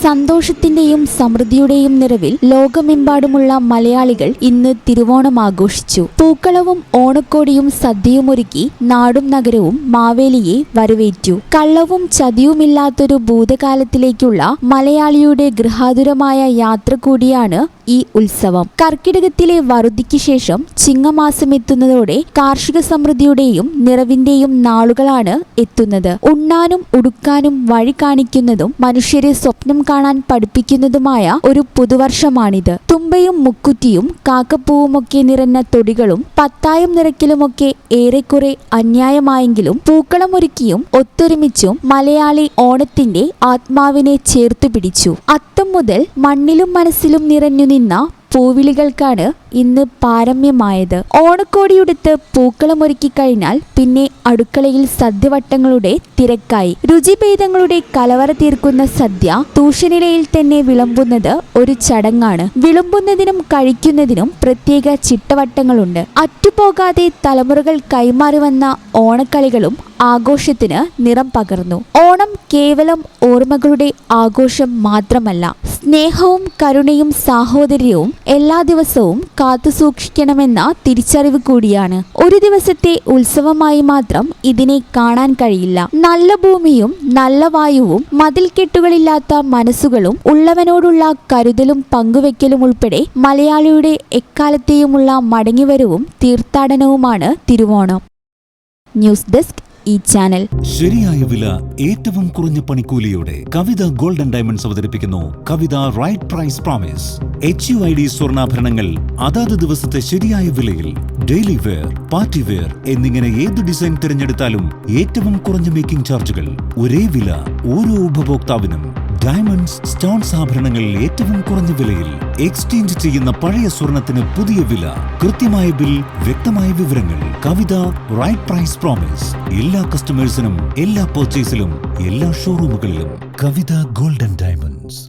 സന്തോഷത്തിന്റെയും സമൃദ്ധിയുടെയും നിറവിൽ ലോകമെമ്പാടുമുള്ള മലയാളികൾ ഇന്ന് തിരുവോണം ആഘോഷിച്ചു. പൂക്കളവും ഓണക്കോടിയും സദ്യയുമൊരുക്കി നാടും നഗരവും മാവേലിയെ വരവേറ്റു. കള്ളവും ചതിയുമില്ലാത്തൊരു ഭൂതകാലത്തിലേക്കുള്ള മലയാളിയുടെ ഗൃഹാതുരമായ യാത്ര കൂടിയാണ് ഈ ഉത്സവം. കർക്കിടകത്തിലെ വറുതിക്ക് ശേഷം ചിങ്ങമാസം എത്തുന്നതോടെ കാർഷിക സമൃദ്ധിയുടെയും നിറവിന്റെയും നാളുകളാണ് എത്തുന്നത്. ഉണ്ണാനും ഉടുക്കാനും വഴി കാണിക്കുന്നതും മനുഷ്യരെ സ്വപ്നം കാണാൻ പഠിപ്പിക്കുന്നതുമായ ഒരു പുതുവർഷമാണിത്. തുമ്പയും മുക്കുറ്റിയും കാക്കപ്പൂവുമൊക്കെ നിറഞ്ഞ തൊടികളും പത്തായം നിറയ്ക്കലുമൊക്കെ ഏറെക്കുറെ അന്യായമായെങ്കിലും പൂക്കളമൊരുക്കിയും ഒത്തൊരുമിച്ചും മലയാളി ഓണത്തിന്റെ ആത്മാവിനെ ചേർത്തുപിടിച്ചു. അത്തം മുതൽ മണ്ണിലും മനസ്സിലും നിറഞ്ഞു നിന്ന പൂവിളികൾക്കാണ് ഇന്ന് പാരമ്യമായത്. ഓണക്കോടിയുടുത്ത് പൂക്കളമൊരുക്കി കഴിഞ്ഞാൽ പിന്നെ അടുക്കളയിൽ സദ്യവട്ടങ്ങളുടെ തിരക്കായി. രുചിഭേദങ്ങളുടെ കലവറ തീർക്കുന്ന സദ്യ തൂഷനിലയിൽ തന്നെ വിളമ്പുന്നത് ഒരു ചടങ്ങാണ്. വിളമ്പുന്നതിനും കഴിക്കുന്നതിനും പ്രത്യേക ചിട്ടവട്ടങ്ങളുണ്ട്. അറ്റുപോകാതെ തലമുറകൾ കൈമാറി വന്ന ഓണക്കളികളും ആഘോഷത്തിന് നിറം പകർന്നു. ഓണം കേവലം ഓർമ്മകളുടെ ആഘോഷം മാത്രമല്ല, സ്നേഹവും കരുണയും സാഹോദര്യവും എല്ലാ ദിവസവും കാത്തുസൂക്ഷിക്കണമെന്ന തിരിച്ചറിവ് കൂടിയാണ്. ഒരു ദിവസത്തെ ഉത്സവമായി മാത്രം ഇതിനെ കാണാൻ കഴിയില്ല. നല്ല ഭൂമിയും നല്ല വായുവും മതിൽക്കെട്ടുകളില്ലാത്ത മനസ്സുകളും ഉള്ളവനോടുള്ള കരുതലും പങ്കുവെക്കലും ഉൾപ്പെടെ മലയാളിയുടെ എക്കാലത്തെയുമുള്ള മടങ്ങിവരവും തീർത്ഥാടനവുമാണ് തിരുവോണം. ന്യൂസ് ഡെസ്ക് ഈ ചാനൽ. ശരിയായ വില, ഏറ്റവും കുറഞ്ഞ പണിക്കൂലിയോടെ കവിത ഗോൾഡ് ആൻഡ് ഡയമണ്ട്സ് അവതരിപ്പിക്കുന്നു കവിത റൈറ്റ് പ്രൈസ് പ്രോമിസ്. HUID സ്വർണ്ണാഭരണങ്ങൾ അതാത് ദിവസത്തെ ശരിയായ വിലയിൽ ഡെയിലി വെയർ, പാർട്ടി വെയർ എന്നിങ്ങനെ ഏത് ഡിസൈൻ തിരഞ്ഞെടുത്താലും ഏറ്റവും കുറഞ്ഞ മേക്കിംഗ് ചാർജുകൾ, ഒരേ വില ഓരോ ഉപഭോക്താവിനും. ഡയമണ്ട്സ്, സ്റ്റോൺസ് ആഭരണങ്ങൾ ഏറ്റവും കുറഞ്ഞ വിലയിൽ. എക്സ്ചേഞ്ച് ചെയ്യുന്ന പഴയ സ്വർണത്തിന് പുതിയ വില. കൃത്യമായ ബിൽ, വ്യക്തമായ വിവരങ്ങൾ. കവിത റൈറ്റ് പ്രൈസ് പ്രോമിസ്. എല്ലാ കസ്റ്റമേഴ്സിനും എല്ലാ പർച്ചേസിലും എല്ലാ ഷോറൂമുകളിലും. കവിത ഗോൾഡ് ആൻഡ് ഡയമണ്ട്സ്.